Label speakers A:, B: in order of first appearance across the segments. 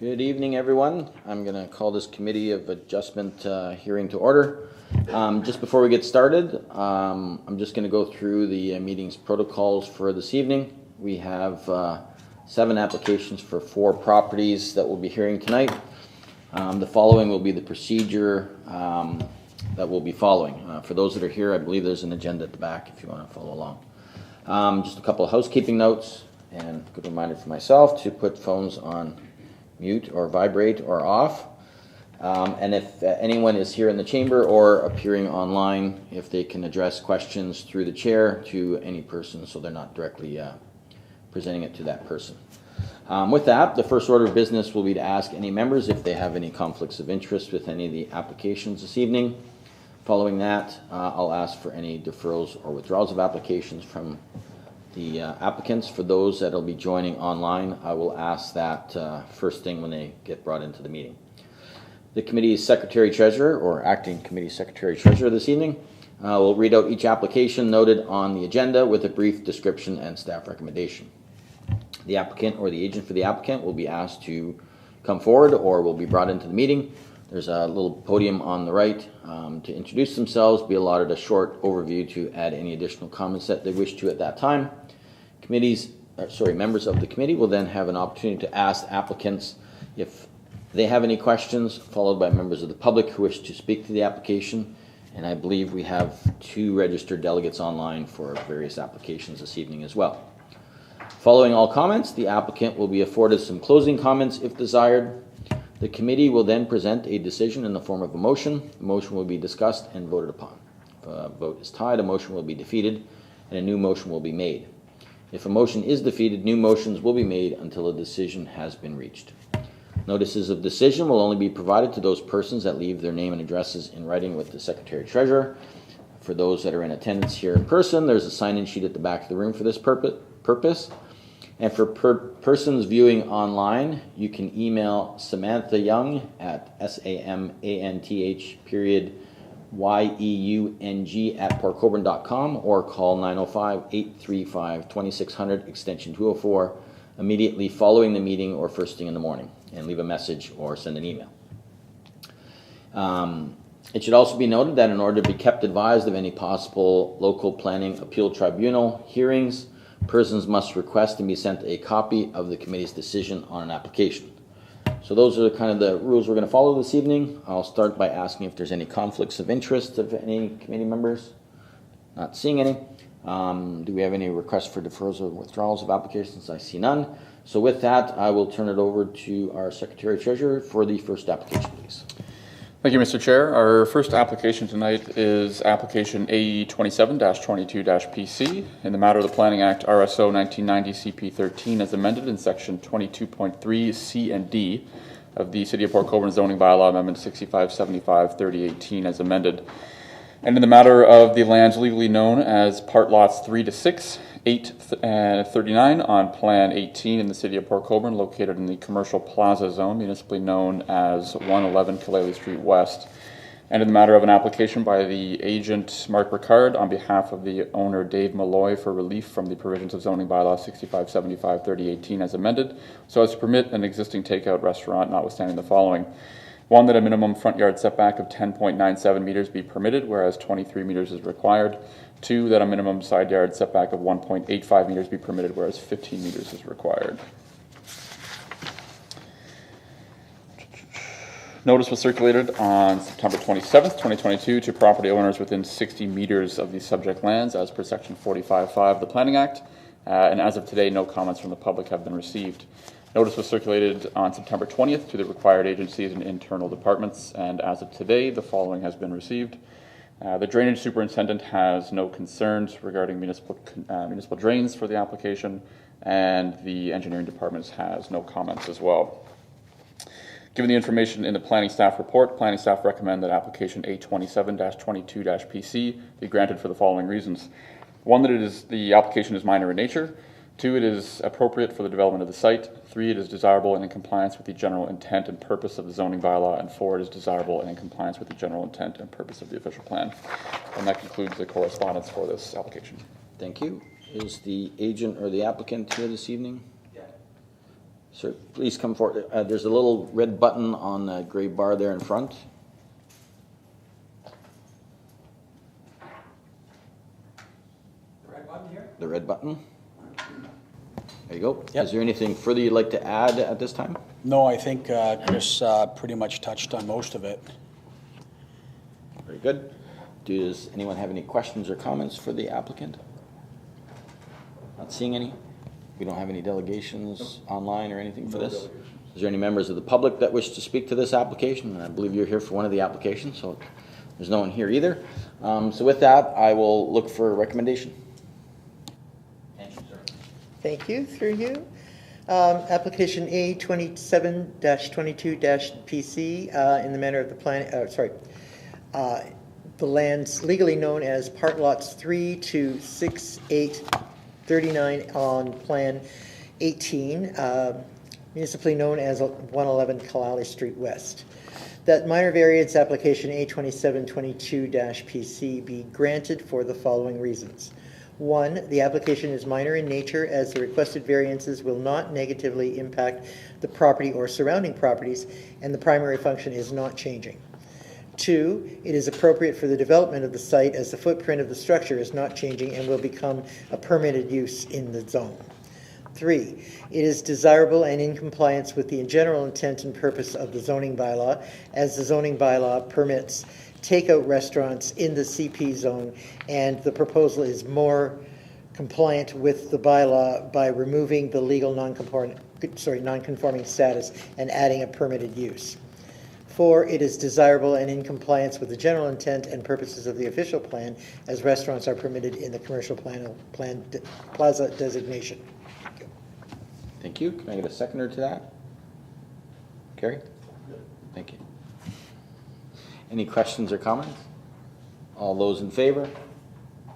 A: Good evening, everyone. I'm going to call this Committee of Adjustment hearing to order. Just before we get started, I'm just going to go through the meeting's protocols for this evening. We have 7 applications for 4 properties that we'll be hearing tonight. The following will be the procedure that we'll be following. For those that are here, I believe there's an agenda at the back if you want to follow along. Just a couple of housekeeping notes, and a good reminder for myself to put phones on mute or vibrate or off. And if anyone is here in the chamber or appearing online, if they can address questions through the chair to any person so they're not directly presenting it to that person. With that, the first order of business will be to ask any members if they have any conflicts of interest with any of the applications this evening. Following that, I'll ask for any deferrals or withdrawals of applications from the applicants. For those that will be joining online, I will ask that first thing when they get brought into the meeting. The committee's secretary-treasurer, or acting committee secretary-treasurer this evening, will read out each application noted on the agenda with a brief description and staff recommendation. The applicant or the agent for the applicant will be asked to come forward or will be brought into the meeting. There's a little podium on the right to introduce themselves, be allotted a short overview to add any additional comments that they wish to at that time. Members of the committee will then have an opportunity to ask applicants if they have any questions, followed by members of the public who wish to speak to the application. And I believe we have 2 registered delegates online for various applications this evening as well. Following all comments, the applicant will be afforded some closing comments if desired. The committee will then present a decision in the form of a motion. The motion will be discussed and voted upon. If a vote is tied, a motion will be defeated and a new motion will be made. If a motion is defeated, new motions will be made until a decision has been reached. Notices of decision will only be provided to those persons that leave their name and addresses in writing with the Secretary-Treasurer. For those that are in attendance here in person, there's a sign-in sheet at the back of the room for this purpose. And for persons viewing online, you can email Samantha Young at SAMANTH_YEUNG@portcolborne.com or call 905-835-2600 extension 204 immediately following the meeting or first thing in the morning, and leave a message or send an email. It should also be noted that in order to be kept advised of any possible local planning appeal tribunal hearings, persons must request and be sent a copy of the committee's decision on an application. So those are kind of the rules we're going to follow this evening. I'll start by asking if there's any conflicts of interest of any committee members. Not seeing any. Do we have any requests for deferrals or withdrawals of applications? I see none. So with that, I will turn it over to our Secretary-Treasurer for the first application, please.
B: Thank you, Mr. Chair. Our first application tonight is application AE 27-22-PC in the matter of the Planning Act RSO 1990 CP 13 as amended in section 22.3 C and D of the City of Port Colborne zoning bylaw amendment 6575/2018 as amended. And in the matter of the lands legally known as part lots 3 to 6, 8 and 39 on Plan 18 in the City of Port Colborne, located in the Commercial Plaza Zone, municipally known as 111 Kaleli Street West. And in the matter of an application by the agent Mark Ricard on behalf of the owner Dave Malloy for relief from the provisions of zoning bylaw 6575/2018 as amended, so as to permit an existing takeout restaurant notwithstanding the following. 1, that a minimum front yard setback of 10.97 meters be permitted, whereas 23 meters is required. 2, that a minimum side yard setback of 1.85 meters be permitted, whereas 15 meters is required. Notice was circulated on September 27th, 2022 to property owners within 60 meters of the subject lands as per section 45.5 of the Planning Act. And as of today, no comments from the public have been received. Notice was circulated on September 20th to the required agencies and internal departments, and as of today, the following has been received. The drainage superintendent has no concerns regarding municipal drains for the application, and the engineering department has no comments as well. Given the information in the planning staff report, planning staff recommend that application A27-22-PC be granted for the following reasons. 1, that the application is minor in nature. 2, it is appropriate for the development of the site. 3, it is desirable and in compliance with the general intent and purpose of the zoning bylaw. And 4, it is desirable and in compliance with the general intent and purpose of the official plan. And that concludes the correspondence for this application.
A: Thank you. Is the agent or the applicant here this evening? Sir, please come forward. There's a little red button on the gray bar there in front.
C: The red button here?
A: The red button. There you go.
C: Yep.
A: Is there anything further you'd like to add at this time?
C: No, I think Chris pretty much touched on most of it.
A: Very good. Does anyone have any questions or comments for the applicant? Not seeing any. We don't have any delegations online or anything for this. Is there any members of the public that wish to speak to this application? And I believe you're here for one of the applications, so there's no one here either. So with that, I will look for a recommendation. Thank you, sir.
D: Thank you, through you. Application A 27-22-PC in the manner of the plan, the lands legally known as part lots 3 to 6, 8, 39 on Plan 18, municipally known as 111 Kalali Street West. That minor variance application A 27-22-PC be granted for the following reasons. 1, the application is minor in nature as the requested variances will not negatively impact the property or surrounding properties, and the primary function is not changing. 2, it is appropriate for the development of the site as the footprint of the structure is not changing and will become a permitted use in the zone. 3, it is desirable and in compliance with the general intent and purpose of the zoning bylaw, as the zoning bylaw permits takeout restaurants in the CP zone, and the proposal is more compliant with the bylaw by removing the legal non-conforming status and adding a permitted use. 4, it is desirable and in compliance with the general intent and purposes of the official plan, as restaurants are permitted in the commercial plaza designation.
A: Thank you. Can I get a seconder to that? Carrie? Thank you. Any questions or comments? All those in favor?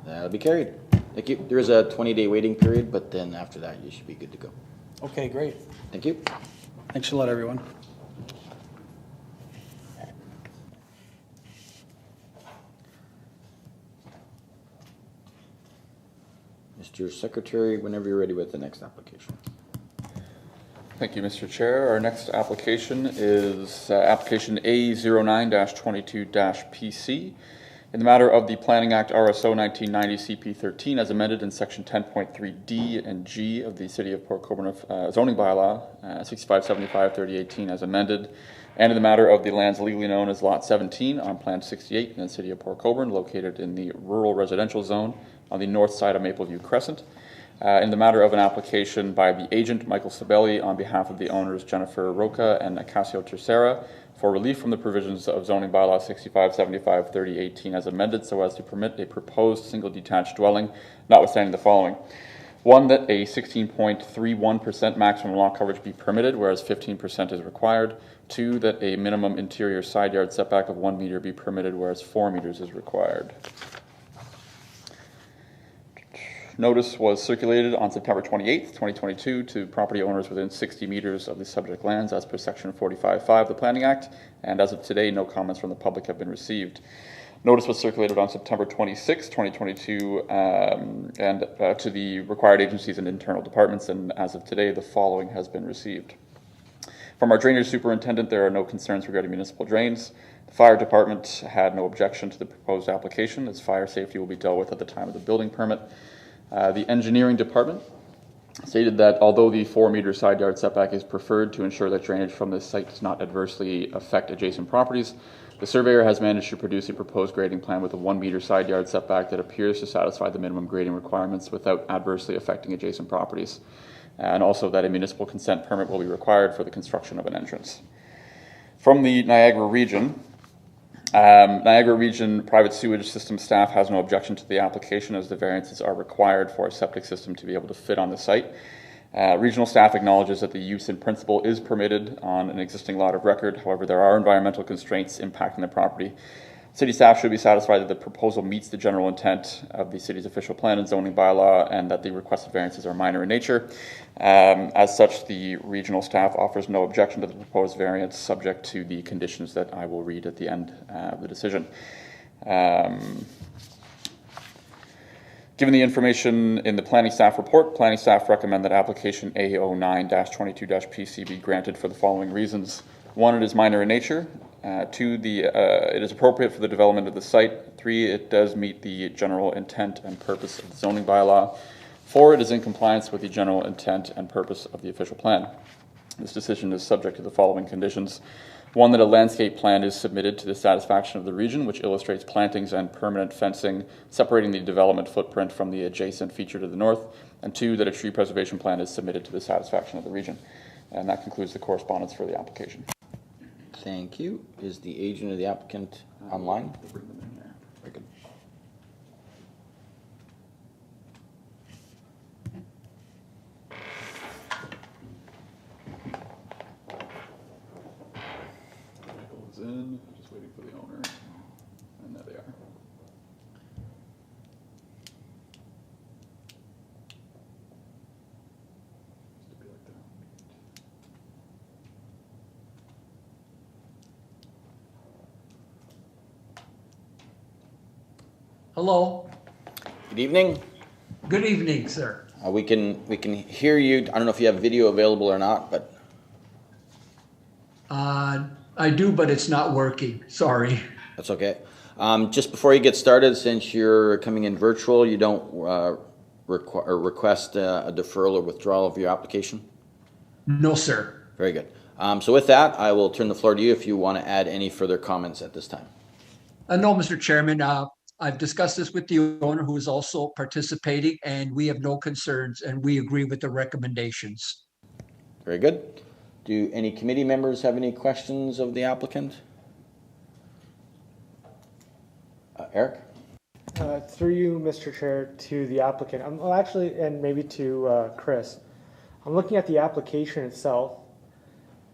A: That'll be carried. Thank you. There is a 20-day waiting period, but then after that, you should be good to go.
C: Okay, great.
A: Thank you.
C: Thanks a lot, everyone.
A: Mr. Secretary, whenever you're ready with the next application.
B: Thank you, Mr. Chair. Our next application is application A09-22-PC in the matter of the Planning Act RSO 1990 CP 13 as amended in section 10.3D and G of the City of Port Colborne zoning bylaw 6575/3018 as amended, and in the matter of the lands legally known as Lot 17 on Plan 68 in the City of Port Colborne, located in the rural residential zone on the north side of Mapleview Crescent. In the matter of an application by the agent, Michael Sabelli, on behalf of the owners Jennifer Roca and Acacio Tercera, for relief from the provisions of zoning bylaw 6575/3018 as amended so as to permit a proposed single detached dwelling, notwithstanding the following. 1, that a 16.31% maximum lot coverage be permitted, whereas 15% is required. 2, that a minimum interior side yard setback of 1 meter be permitted, whereas 4 meters is required. Notice was circulated on September 28th, 2022 to property owners within 60 meters of the subject lands as per section 45.5 of the Planning Act, and as of today, no comments from the public have been received. Notice was circulated on September 26th, 2022 to the required agencies and internal departments, and as of today, the following has been received. From our drainage superintendent, there are no concerns regarding municipal drains. The fire department had no objection to the proposed application, as fire safety will be dealt with at the time of the building permit. The engineering department stated that although the 4-meter side yard setback is preferred to ensure that drainage from this site does not adversely affect adjacent properties, the surveyor has managed to produce a proposed grading plan with a 1-meter side yard setback that appears to satisfy the minimum grading requirements without adversely affecting adjacent properties, and also that a municipal consent permit will be required for the construction of an entrance. From the Niagara region private sewage system staff has no objection to the application, as the variances are required for a septic system to be able to fit on the site. Regional staff acknowledges that the use in principle is permitted on an existing lot of record. However, there are environmental constraints impacting the property. City staff should be satisfied that the proposal meets the general intent of the city's official plan and zoning bylaw, and that the requested variances are minor in nature. As such, the regional staff offers no objection to the proposed variance, subject to the conditions that I will read at the end of the decision. Given the information in the planning staff report, planning staff recommend that application A09-22-PC be granted for the following reasons. 1, it is minor in nature. 2, it is appropriate for the development of the site. 3, it does meet the general intent and purpose of the zoning bylaw. 4, it is in compliance with the general intent and purpose of the official plan. This decision is subject to the following conditions. 1, that a landscape plan is submitted to the satisfaction of the region, which illustrates plantings and permanent fencing separating the development footprint from the adjacent feature to the north. And 2, that a tree preservation plan is submitted to the satisfaction of the region. And that concludes the correspondence for the application.
A: Thank you. Is the agent of the applicant online?
B: Bring them in there. Very good. Michael's in, just waiting for the owner, and there they are. Used to be like that.
E: Hello.
A: Good evening.
E: Good evening, sir.
A: We can hear you. I don't know if you have video available or not, but
E: I do, but it's not working. Sorry.
A: that's okay. Just before you get started, since you're coming in virtual, you don't request a deferral or withdrawal of your application?
E: No, sir.
A: Very good. So with that, I will turn the floor to you if you want to add any further comments at this time.
E: No, Mr. Chairman. I've discussed this with the owner, who is also participating, and we have no concerns, and we agree with the recommendations.
A: Very good. Do any committee members have any questions of the applicant? Eric?
F: Through you, Mr. Chair, to the applicant. Well, actually, and maybe to Chris. I'm looking at the application itself,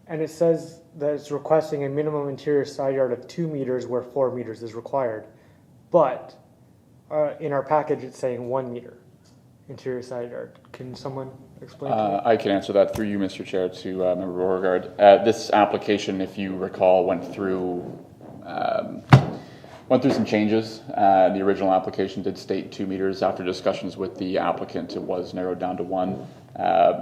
F: and it says that it's requesting a minimum interior side yard of 2 meters where 4 meters is required. But in our package, it's saying 1 meter interior side yard. Can someone explain to me?
B: I can answer that through you, Mr. Chair, to Member Beauregard. This application, if you recall, went through some changes. The original application did state 2 meters. After discussions with the applicant, it was narrowed down to 1.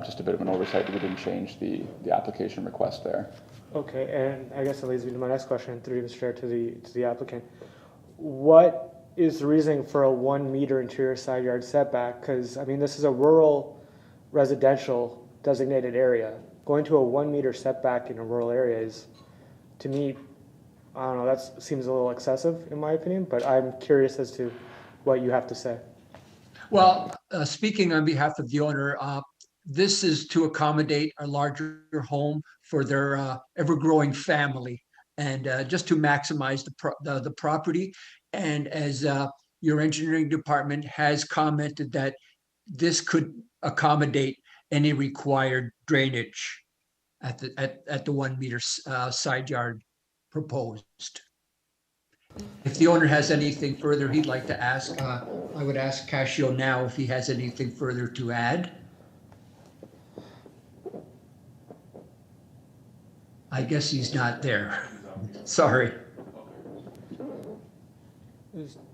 B: Just a bit of an oversight that we didn't change the application request there.
F: Okay, and I guess that leads me to my next question, through you, Mr. Chair, to the applicant. What is the reasoning for a 1 meter interior side yard setback? Because, I mean, this is a rural residential designated area. Going to a 1 meter setback in a rural area is, to me, I don't know, that seems a little excessive in my opinion, but I'm curious as to what you have to say.
E: Well, speaking on behalf of the owner, this is to accommodate a larger home for their ever-growing family, and just to maximize the property. And as your engineering department has commented, that this could accommodate any required drainage at the 1 meter side yard proposed. If the owner has anything further he'd like to ask, I would ask Cascio now if he has anything further to add. I guess he's not there. Sorry.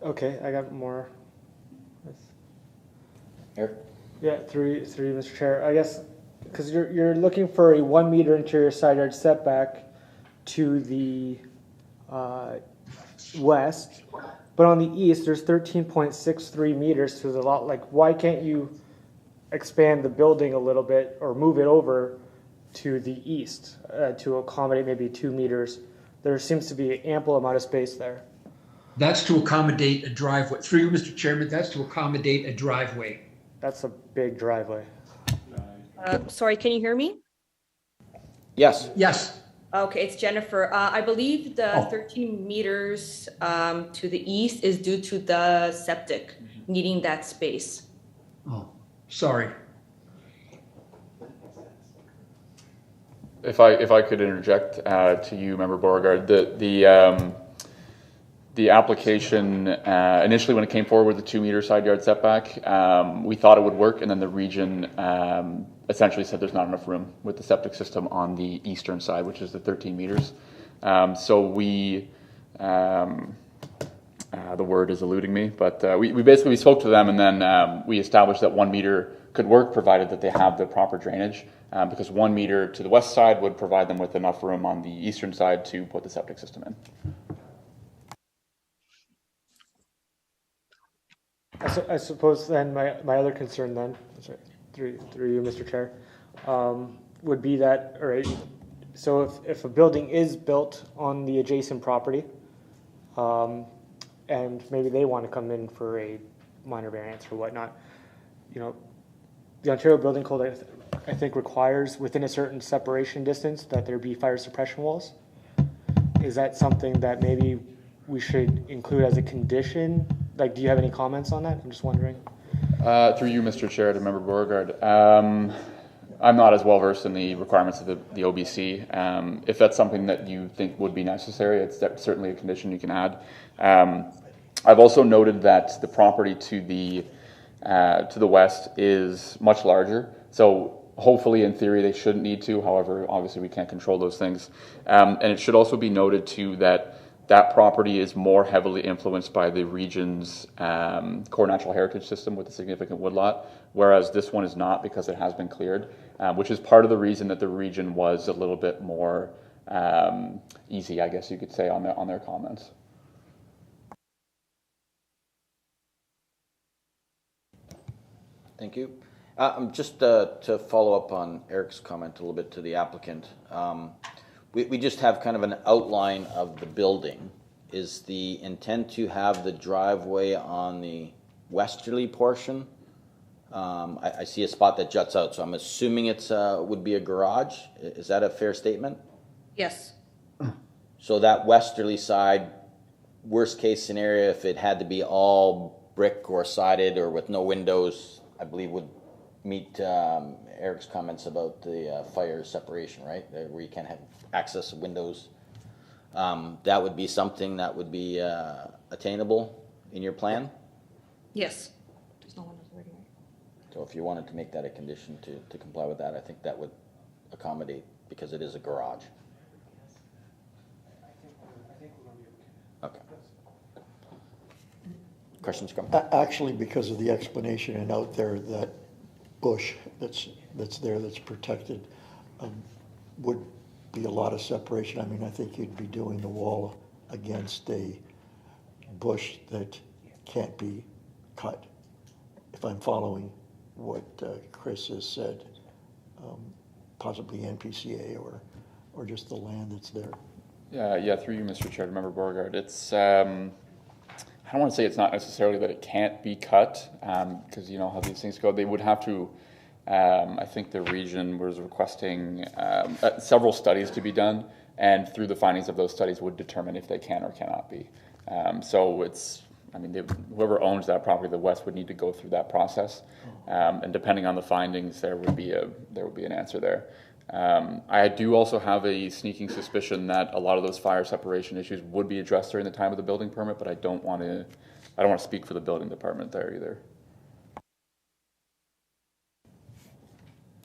F: Okay, I got more.
A: Eric?
F: Yeah, through you, Mr. Chair. I guess because you're looking for a 1 meter interior side yard setback to the west, but on the east there's 13.63 meters to the lot. Like, why can't you expand the building a little bit or move it over to the east to accommodate maybe 2 meters? There seems to be ample amount of space there.
E: That's to accommodate a driveway. Through you, Mr. Chairman, that's to accommodate a driveway.
F: That's a big driveway.
G: Sorry, can you hear me?
A: Yes.
E: Yes.
G: Okay, it's Jennifer. I believe the
E: Oh.
G: 13 meters to the east is due to the septic needing that space.
E: Oh, sorry.
B: If I could interject to you, Member Beauregard, the application initially, when it came forward with the 2 meter side yard setback, we thought it would work, and then the region essentially said there's not enough room with the septic system on the eastern side, which is the 13 meters. So we the word is eluding me, but we basically spoke to them, and then we established that 1 meter could work provided that they have the proper drainage, because 1 meter to the west side would provide them with enough room on the eastern side to put the septic system in.
F: I suppose then my other concern then, sorry, through you, Mr. Chair, would be that, all right, so if a building is built on the adjacent property, and maybe they want to come in for a minor variance or whatnot, you know, the Ontario Building Code, I think, requires within a certain separation distance that there be fire suppression walls. Is that something that maybe we should include as a condition? Like, do you have any comments on that? I'm just wondering.
B: Through you, Mr. Chair, to Member Beauregard. I'm not as well versed in the requirements of the OBC. If that's something that you think would be necessary, it's certainly a condition you can add. I've also noted that the property to the west is much larger, so hopefully in theory they shouldn't need to. However, obviously we can't control those things. And it should also be noted too that property is more heavily influenced by the region's core natural heritage system with a significant woodlot, whereas this one is not because it has been cleared, which is part of the reason that the region was a little bit more easy, I guess you could say, on their comments.
A: Thank you. Just to follow up on Eric's comment a little bit to the applicant, we just have kind of an outline of the building. Is the intent to have the driveway on the westerly portion? I see a spot that juts out, so I'm assuming it's would be a garage. Is that a fair statement?
G: Yes.
A: So that westerly side, worst case scenario, if it had to be all brick or sided or with no windows, I believe would meet Eric's comments about the fire separation, right? Where you can't have access to windows. That would be something that would be attainable in your plan?
G: Yes. There's no windows already, right?
A: So if you wanted to make that a condition to comply with that, I think that would accommodate, because it is a garage. Okay. Questions, comments?
H: Actually, because of the explanation and out there, that bush that's there, that's protected, would be a lot of separation. I mean, I think you'd be doing the wall against a bush that can't be cut, if I'm following what Chris has said, possibly NPCA or just the land that's there.
B: Yeah, through you, Mr. Chair, to Member Beauregard. It's I don't want to say it's not necessarily that it can't be cut, because you know how these things go. They would have to. I think the region was requesting several studies to be done, and through the findings of those studies would determine if they can or cannot be. So it's, I mean, whoever owns that property, the West, would need to go through that process, and depending on the findings, there would be an answer there. I do also have a sneaking suspicion that a lot of those fire separation issues would be addressed during the time of the building permit, but I don't want to speak for the building department there either.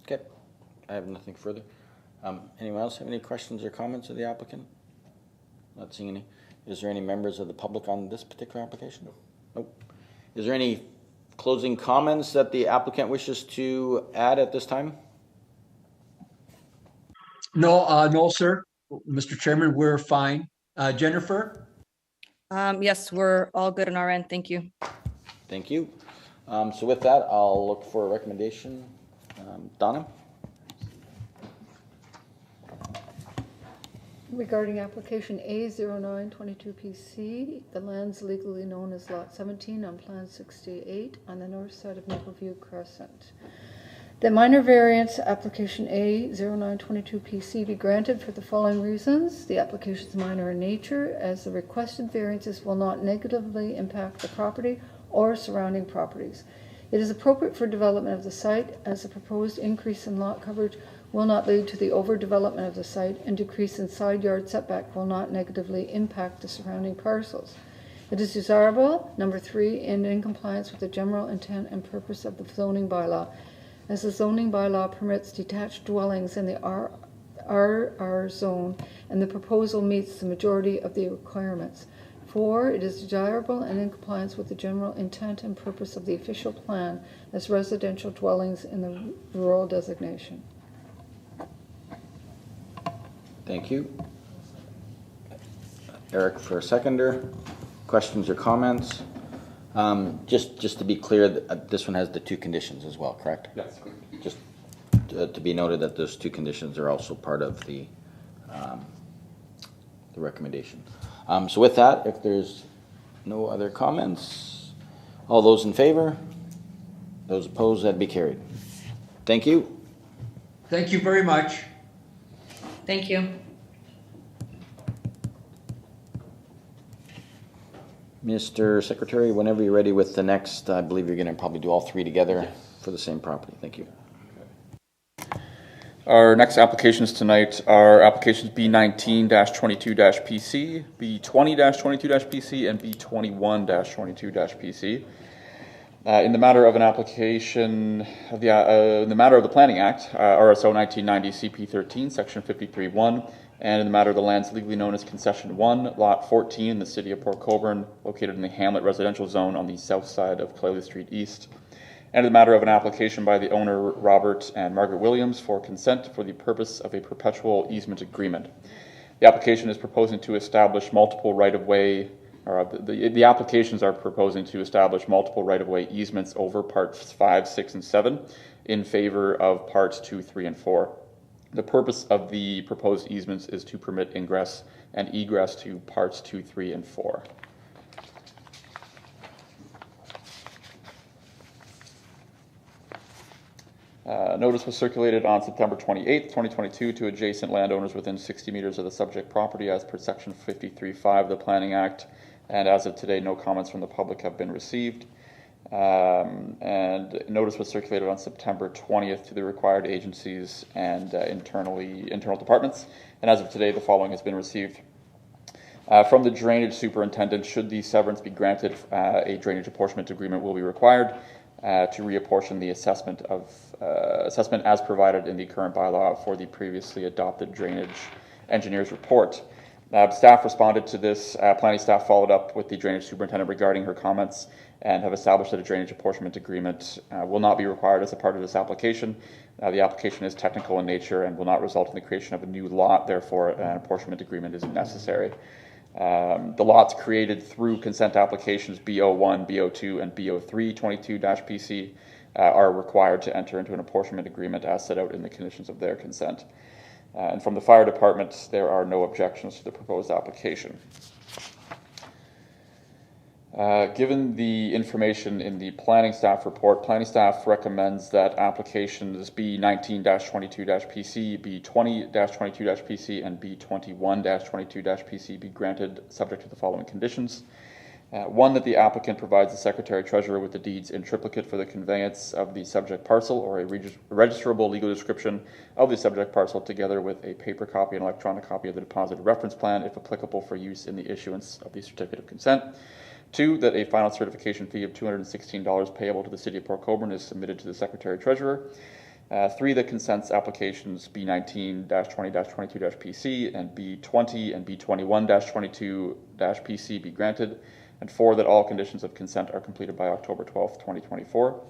A: Okay, I have nothing further. Anyone else have any questions or comments of the applicant? Not seeing any. Is there any members of the public on this particular application? Nope. Is there any closing comments that the applicant wishes to add at this time?
E: No, sir. Mr. Chairman, we're fine. Jennifer?
G: Yes, we're all good on our end. Thank you.
A: Thank you. So with that, I'll look for a recommendation. Donna?
I: Regarding application A0922PC, the land's legally known as Lot 17 on Plan 68 on the north side of Mapleview Crescent. The minor variance application A0922PC be granted for the following reasons. The application is minor in nature, as the requested variances will not negatively impact the property or surrounding properties. It is appropriate for development of the site, as the proposed increase in lot coverage will not lead to the overdevelopment of the site, and decrease in side yard setback will not negatively impact the surrounding parcels. It is desirable, number 3, and in compliance with the general intent and purpose of the zoning bylaw, as the zoning bylaw permits detached dwellings in the RR zone, and the proposal meets the majority of the requirements. 4, it is desirable and in compliance with the general intent and purpose of the official plan as residential dwellings in the rural designation.
A: Thank you. Eric for a seconder. Questions or comments? Just to be clear, this one has the 2 conditions as well, correct?
B: Yes.
A: Just to be noted that those 2 conditions are also part of the recommendation. So with that, if there's no other comments, all those in favor? Those opposed, that'd be carried. Thank you.
E: Thank you very much.
G: Thank you.
A: Mr. Secretary, whenever you're ready with the next, I believe you're going to probably do all 3 together for the same property. Thank you.
B: Our next applications tonight are applications B19-22-PC, B20-22-PC, and B21-22-PC. In the matter of an application of in the matter of the Planning Act, RSO 1990 CP 13, Section 53(1), and in the matter of the lands legally known as Concession 1, Lot 14 in the city of Port Colborne, located in the Hamlet residential zone on the south side of Clayleigh Street East. And in the matter of an application by the owner Robert and Margaret Williams for consent for the purpose of a perpetual easement agreement. The application is proposing to establish multiple right-of-way, or the applications are proposing to establish multiple right-of-way easements over parts 5, 6, and 7 in favor of parts 2, 3, and 4. The purpose of the proposed easements is to permit ingress and egress to parts 2, 3, and 4. Notice was circulated on September 28, 2022 to adjacent landowners within 60 meters of the subject property as per Section 53(5) of the Planning Act, and as of today, no comments from the public have been received. And notice was circulated on September 20th to the required agencies and internal departments, and as of today, the following has been received. From the drainage superintendent, should the severance be granted, a drainage apportionment agreement will be required to reapportion the assessment as provided in the current bylaw for the previously adopted drainage engineer's report. Staff responded to this. Planning staff followed up with the drainage superintendent regarding her comments and have established that a drainage apportionment agreement will not be required as a part of this application. The application is technical in nature and will not result in the creation of a new lot, therefore an apportionment agreement isn't necessary. The lots created through consent applications B01, B02, and B03 22-PC are required to enter into an apportionment agreement as set out in the conditions of their consent. And from the fire department, there are no objections to the proposed application. Given the information in the planning staff report, planning staff recommends that applications B19-22-PC, B20-22-PC, and B21-22-PC be granted subject to the following conditions. 1, that the applicant provides the Secretary-Treasurer with the deeds in triplicate for the conveyance of the subject parcel or a registrable legal description of the subject parcel together with a paper copy and electronic copy of the deposited reference plan if applicable for use in the issuance of the certificate of consent. 2, that a final certification fee of $216 payable to the City of Port Colborne is submitted to the Secretary-Treasurer. 3, that consents applications B19-20-22-PC and B20 and B21-22-PC be granted. And 4, that all conditions of consent are completed by October 12th, 2024.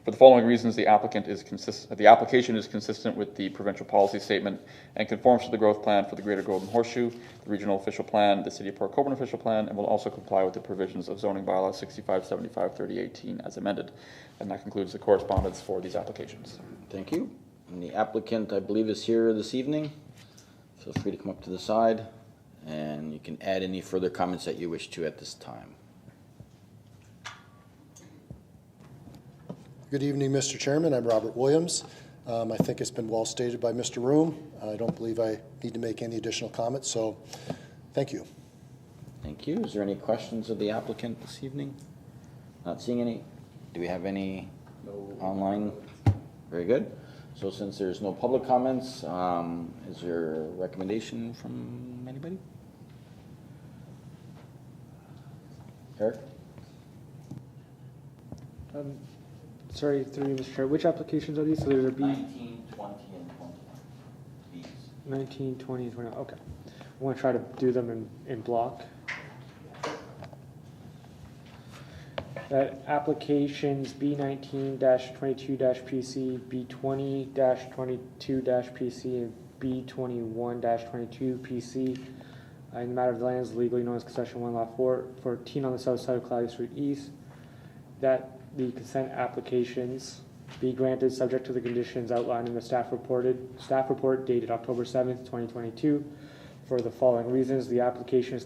B: For the following reasons, the application is consistent with the provincial policy statement and conforms to the growth plan for the Greater Golden Horseshoe, the regional official plan, the City of Port Colborne official plan, and will also comply with the provisions of zoning bylaw 6575/3018 as amended. And that concludes the correspondence for these applications.
A: Thank you. And the applicant, I believe, is here this evening. Feel free to come up to the side, and you can add any further comments that you wish to at this time.
J: Good evening, Mr. Chairman. I'm Robert Williams. I think it's been well stated by Mr. Room. I don't believe I need to make any additional comments, so thank you.
A: Thank you. Is there any questions of the applicant this evening? Not seeing any. Do we have any online? Very good. So since there's no public comments, is there a recommendation from anybody? Eric?
F: Sorry, through you, Mr. Chair. Which applications are these? So there's a B
A: 19, 20, and 21. These.
F: 19, 20, and 21. Okay. I want to try to do them in block. that applications B19-22-PC, B20-22-PC, and B21-22-PC in the matter of the lands legally known as Concession 1 Lot 14 on the south side of Cloudy Street East, that the consent applications be granted subject to the conditions outlined in the staff report dated October 7th, 2022. For the following reasons, the applications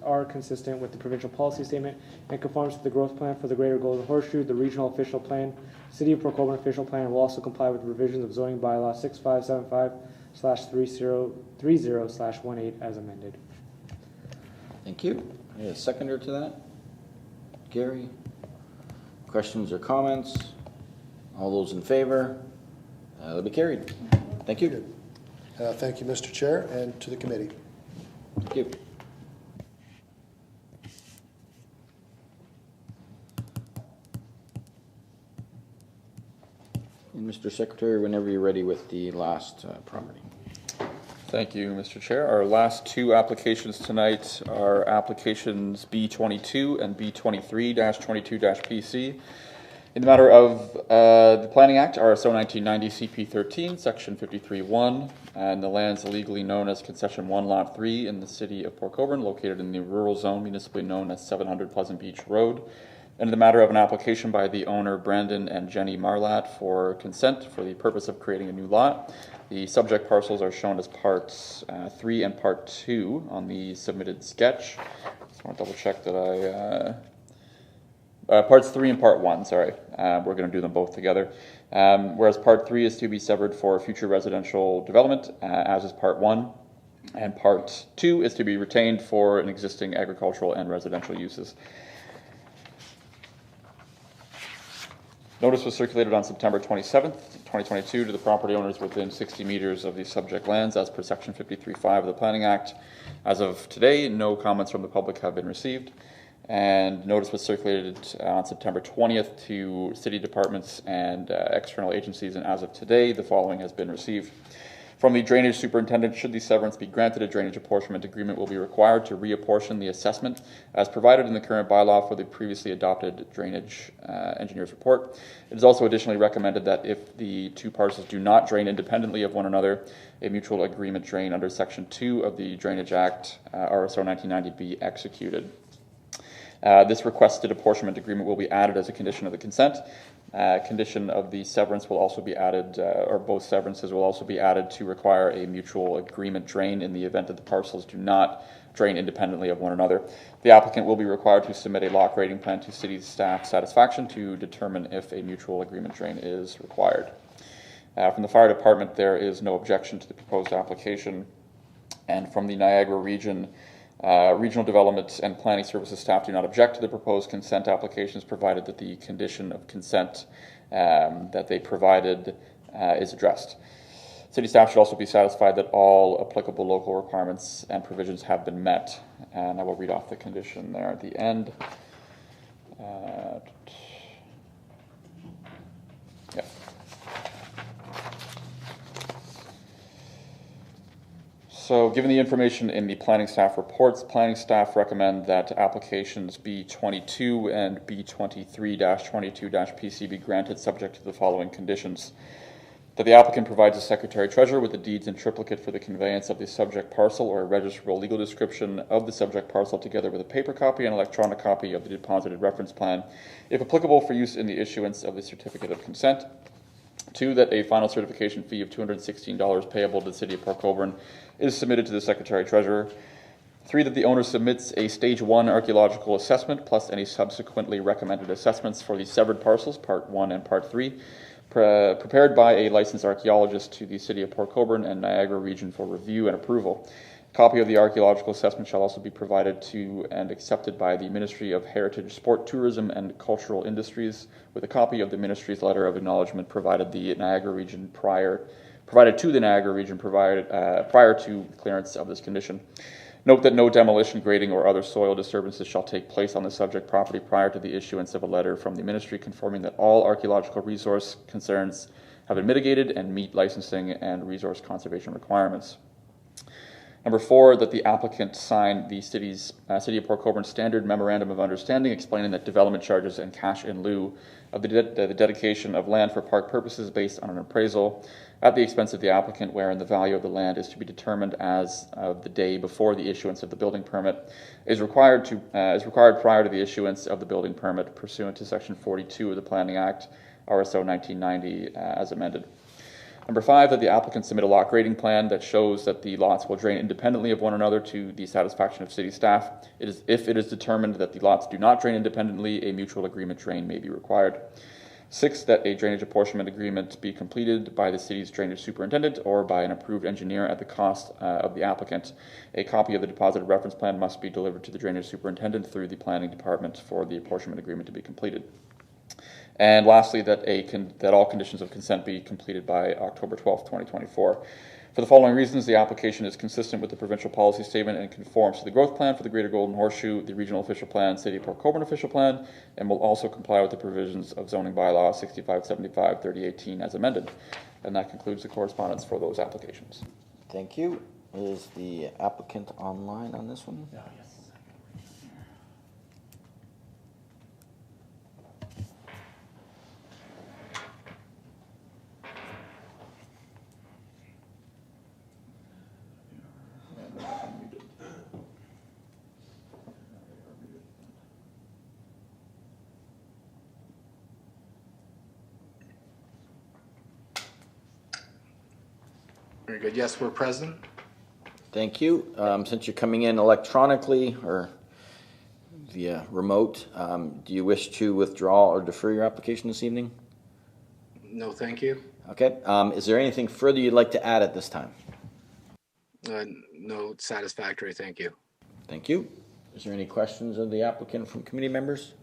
F: are consistent with the provincial policy statement and conforms to the growth plan for the Greater Golden Horseshoe, the regional official plan, City of Port Colborne official plan, and will also comply with the revisions of zoning bylaw 6575/3030/18 as amended.
A: Thank you. Any a seconder to that? Gary? Questions or comments? All those in favor? That'll be carried. Thank you.
J: Thank you, Mr. Chair, and to the committee.
A: Thank you. And Mr. Secretary, whenever you're ready with the last property.
B: Thank you, Mr. Chair. Our last two applications tonight are applications B22 and B23-22-PC. In the matter of the Planning Act, RSO 1990 CP 13, Section 53(1), and the lands illegally known as Concession 1 Lot 3 in the City of Port Colborne, located in the rural zone municipally known as 700 Pleasant Beach Road. And in the matter of an application by the owner Brandon and Jenny Marlatt for consent for the purpose of creating a new lot. The subject parcels are shown as parts 3 and part 2 on the submitted sketch. Just want to double check that parts 3 and part 1, sorry. We're going to do them both together. Whereas part 3 is to be severed for future residential development, as is part 1. And part 2 is to be retained for an existing agricultural and residential uses. Notice was circulated on September 27th, 2022 to the property owners within 60 meters of the subject lands as per Section 53(5) of the Planning Act. As of today, no comments from the public have been received. And notice was circulated on September 20th to city departments and external agencies, and as of today, the following has been received. From the drainage superintendent, should the severance be granted, a drainage apportionment agreement will be required to reapportion the assessment as provided in the current bylaw for the previously adopted drainage engineer's report. It is also additionally recommended that if the two parcels do not drain independently of one another, a mutual agreement drain under Section 2 of the Drainage Act, RSO 1990, be executed. This requested apportionment agreement will be added as a condition of the consent. Condition of the severance will also be added, or both severances will also be added to require a mutual agreement drain in the event that the parcels do not drain independently of one another. The applicant will be required to submit a lot grading plan to city staff satisfaction to determine if a mutual agreement drain is required. From the fire department, there is no objection to the proposed application, and from the Niagara region, Regional Development and Planning Services staff do not object to the proposed consent applications, provided that the condition of consent that they provided is addressed. City staff should also be satisfied that all applicable local requirements and provisions have been met. And I will read off the condition there at the end. So given the information in the planning staff reports, planning staff recommend that applications B22 and B23-22-PC be granted subject to the following conditions. That the applicant provides the Secretary Treasurer with the deeds in triplicate for the conveyance of the subject parcel or a registrable legal description of the subject parcel together with a paper copy and electronic copy of the deposited reference plan, if applicable, for use in the issuance of the certificate of consent. 2, that a final certification fee of $216 payable to the City of Port Colborne is submitted to the Secretary Treasurer. 3, that the owner submits a Stage 1 archaeological assessment plus any subsequently recommended assessments for the severed parcels, Part 1 and Part 3, prepared by a licensed archaeologist to the City of Port Colborne and Niagara region for review and approval. A copy of the archaeological assessment shall also be provided to and accepted by the Ministry of Heritage, Sport, Tourism, and Cultural Industries, with a copy of the Ministry's letter of acknowledgement provided to the Niagara region prior to clearance of this condition. Note that no demolition, grading, or other soil disturbances shall take place on the subject property prior to the issuance of a letter from the Ministry confirming that all archaeological resource concerns have been mitigated and meet licensing and resource conservation requirements. Number 4, that the applicant sign the City of Port Colborne Standard Memorandum of Understanding explaining that development charges and cash in lieu of the dedication of land for park purposes based on an appraisal at the expense of the applicant wherein the value of the land is to be determined as of the day before the issuance of the building permit is required prior to the issuance of the building permit pursuant to Section 42 of the Planning Act, RSO 1990 as amended. Number 5, that the applicant submit a lot grading plan that shows that the lots will drain independently of one another to the satisfaction of city staff. If it is determined that the lots do not drain independently, a mutual agreement drain may be required. 6, that a drainage apportionment agreement be completed by the city's drainage superintendent or by an approved engineer at the cost of the applicant. A copy of the deposited reference plan must be delivered to the drainage superintendent through the planning department for the apportionment agreement to be completed. And lastly, that all conditions of consent be completed by October 12th, 2024. For the following reasons, the application is consistent with the provincial policy statement and conforms to the growth plan for the Greater Golden Horseshoe, the regional official plan, City of Port Colborne official plan, and will also comply with the provisions of zoning bylaw 6575/3018 as amended. And that concludes the correspondence for those applications.
A: Thank you. Is the applicant online on this one?
C: Yes.
K: Very good. Yes, we're present.
A: Thank you. Since you're coming in electronically or via remote, do you wish to withdraw or defer your application this evening?
K: No, thank you.
A: Okay. Is there anything further you'd like to add at this time?
K: No, satisfactory. Thank you.
A: Thank you. Is there any questions of the applicant from committee members?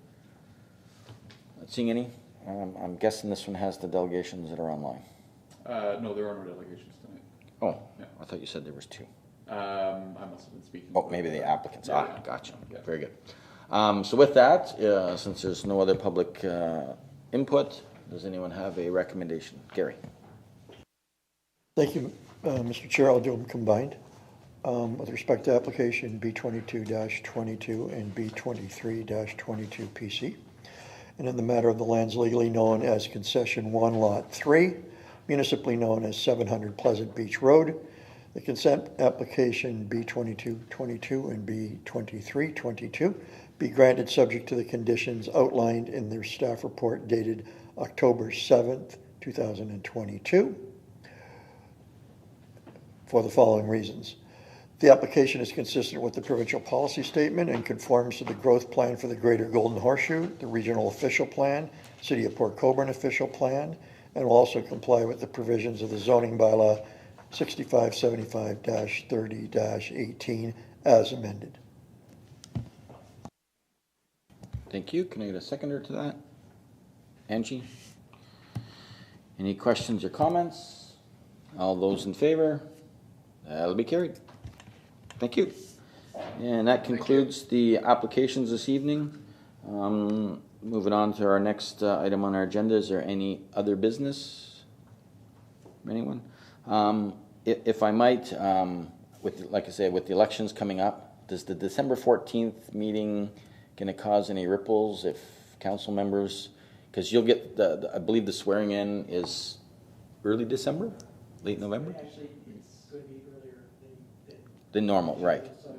A: Not seeing any. I'm guessing this one has the delegations that are online.
B: No, there are no delegations tonight.
A: Oh,
B: Yeah.
A: I thought you said there was 2.
B: I must have been speaking.
A: Oh, maybe the applicants.
B: Yeah.
A: Gotcha.
B: Yeah.
A: Very good. So with that, since there's no other public input, does anyone have a recommendation? Gary.
H: Thank you, Mr. Chair. I'll do them combined. With respect to application B22-22 and B23-22 PC, and in the matter of the lands legally known as Concession 1 Lot 3, municipally known as 700 Pleasant Beach Road, the consent application B22-22 and B23-22 be granted subject to the conditions outlined in their staff report dated October 7th, 2022, for the following reasons. The application is consistent with the provincial policy statement and conforms to the growth plan for the Greater Golden Horseshoe, the regional official plan, City of Port Colborne official plan, and will also comply with the provisions of the zoning bylaw 6575-30-18 as amended.
A: Thank you. Can I get a seconder to that? Angie? Any questions or comments? All those in favor? That'll be carried. Thank you. And that concludes the applications this evening. Moving on to our next item on our agenda. Is there any other business? Anyone? If I might, like I said, with the elections coming up, does the December 14th meeting going to cause any ripples if council members, because you'll get I believe the swearing in is early December, late November?
D: Actually, it's going to be earlier
A: Than normal, right.
D: So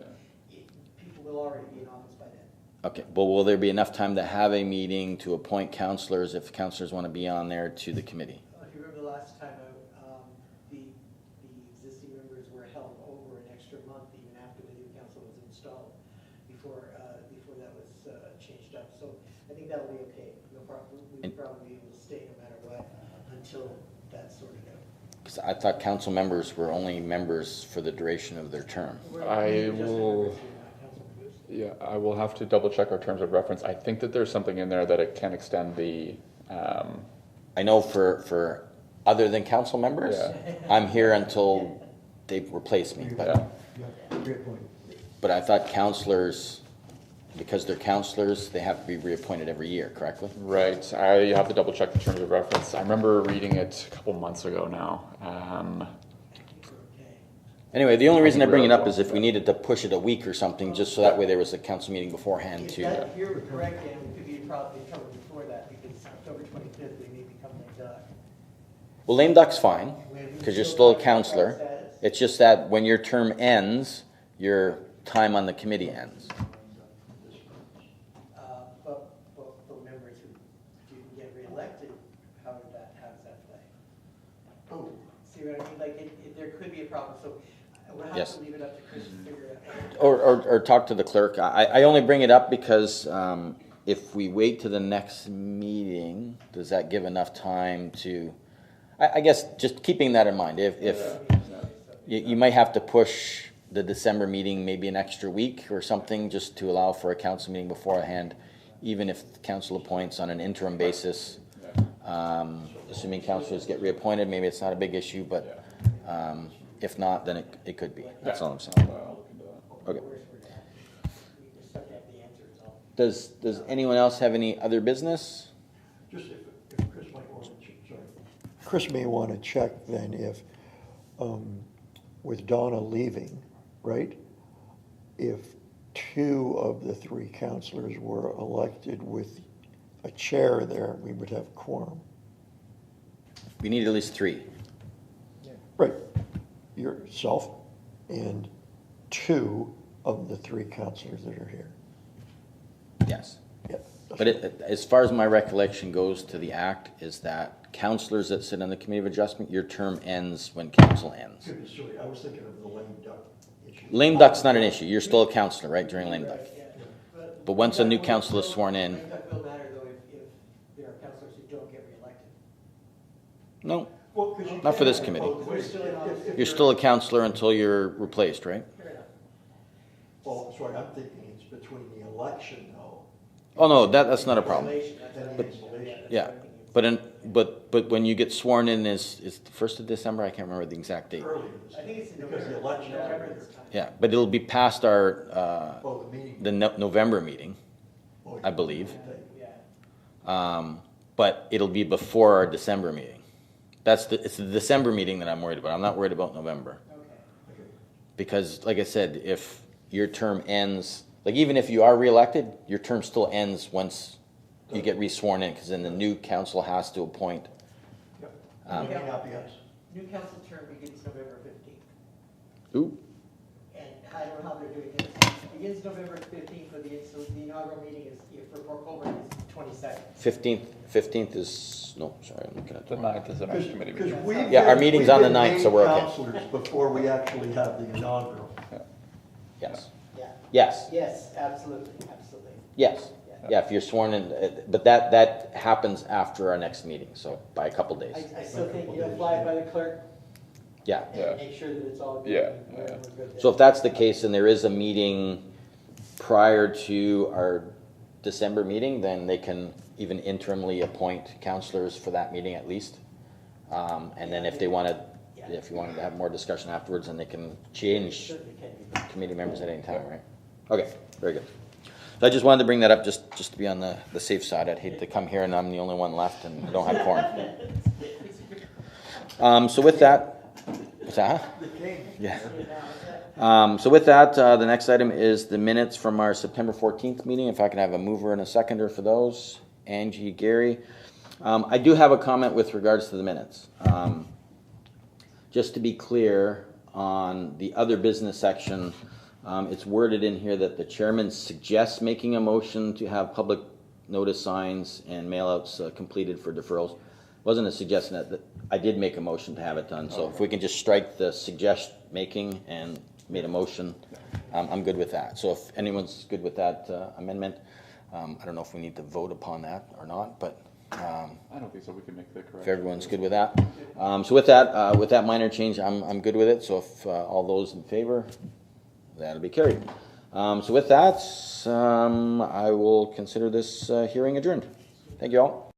D: people will already be in office by then.
A: Okay, but will there be enough time to have a meeting to appoint councillors if councillors want to be on there to the committee?
D: If you remember the last time out, the existing members were held over an extra month even after the new council was installed before that was changed up. So I think that'll be okay. No problem. We'll probably be able to stay no matter what until that's sorted out.
A: Because I thought council members were only members for the duration of their term.
B: I will have to double check our terms of reference. I think that there's something in there that it can extend the.
A: I know for other than council members, I'm here until they replace me. But I thought councillors, because they're councillors, they have to be reappointed every year, correctly?
B: Right. I have to double check the terms of reference. I remember reading it a couple months ago now.
A: Anyway, the only reason I bring it up is if we needed to push it a week or something, just so that way there was a council meeting beforehand
D: If
A: to.
D: that, you're correct, and it could be probably covered before that, because October 25th, we may become lame duck.
A: Well, lame duck's fine, because you're still a counselor.
D: Status.
A: It's just that when your term ends, your time on the committee ends.
D: But members who, if you can get reelected, how does that play?
H: Oh,
D: See what I mean? Like, there could be a problem, so we'll have
A: Yes.
D: to leave it up to Chris to figure it out.
A: Or talk to the clerk. I only bring it up because if we wait to the next meeting, does that give enough time to, I guess, just keeping that in mind, if you might have to push the December meeting maybe an extra week or something, just to allow for a council meeting beforehand, even if the council appoints on an interim basis. Assuming councilors get reappointed, maybe it's not a big issue, but if not, then it could be. That's all I'm saying. Okay.
D: We just have to have the answer, is all.
A: Does anyone else have any other business?
H: just if Chris might want to, sorry. Chris may want to check then if, with Donna leaving, right? If two of the three counselors were elected with a chair there, we would have quorum.
A: We need at least 3.
H: Right. Yourself and two of the three counselors that are here.
A: Yes.
H: Yeah.
A: But as far as my recollection goes to the act, is that counselors that sit on the Committee of Adjustment, your term ends when council ends.
H: Sorry, I was thinking of the lame duck issue.
A: Lame duck's not an issue. You're still a counselor, right, during lame duck? But once a new council is sworn in,
D: Lame duck will matter though if there are counselors who don't get reelected.
A: no,
H: Well, 'cause you
A: not for
H: can't
A: this
H: have
A: committee.
H: both ways.
A: You're still a counselor until you're replaced, right?
D: Fair enough.
H: Well, sorry, I'm thinking it's between the election though.
A: Oh, no, that's not a problem.
D: Installation, that's what I'm
H: But-
D: thinking. That's
A: Yeah,
D: what I'm thinking.
A: but when you get sworn in is the 1st of December? I can't remember the exact date.
H: Earlier this
D: I think it's in
H: because the
D: November.
H: election.
D: November this time.
A: Yeah, but it'll be past our,
H: Oh, the meeting.
A: the November meeting,
H: Oh,
A: I believe.
D: Yeah.
A: But it'll be before our December meeting. It's the December meeting that I'm worried about. I'm not worried about November.
D: Okay.
A: Because, like I said, if your term ends, like even if you are reelected, your term still ends once you get re-sworn in, because then the new council has to appoint.
H: Yep. It may not be us.
D: New council term begins November 15th.
A: Ooh,
D: And I don't know how they're doing this. Begins November 15th, but the inaugural meeting is, for Colborne is 22nd.
A: 15th is, no, sorry, I'm looking at
B: The
A: the
B: 9th is the next committee
H: Because
B: meeting.
H: we've
A: Yeah, our
H: been-
A: meeting's
H: we've
A: on the
H: been
A: 9th, so we're okay.
H: named counselors before we actually have the inaugural.
A: Yes,
D: Yeah.
A: yes,
D: Yes, absolutely, absolutely.
A: yes. Yeah, if you're sworn in, but that happens after our next meeting, so by a couple days.
D: I still think you'll fly it by the clerk
A: Yeah.
B: Yeah.
D: and make sure that it's all good.
B: Yeah,
D: and we're
B: yeah.
D: good there.
A: So if that's the case and there is a meeting prior to our December meeting, then they can even interimly appoint counselors for that meeting at least. And then if you wanted to have more discussion afterwards, then they can change
D: Certainly can be.
A: committee members at any time, right? Okay, very good. So I just wanted to bring that up just to be on the safe side. I'd hate to come here and I'm the only one left and I don't have quorum. So with that, what's that? Yeah. So with that, the next item is the minutes from our September 14th meeting. If I can have a mover and a seconder for those. Angie, Gary. I do have a comment with regards to the minutes. Just to be clear, on the other business section, it's worded in here that the chairman suggests making a motion to have public notice signs and mailouts completed for deferrals. Wasn't a suggestion that I did make a motion to have it done. So if we can just strike the suggest making and made a motion, I'm good with that. So if anyone's good with that amendment, I don't know if we need to vote upon that or not, but
B: I don't think so. We can make the correction.
A: if everyone's good with that. So with that minor change, I'm good with it. So if all those in favor, that'll be carried. So with that, I will consider this hearing adjourned. Thank you all.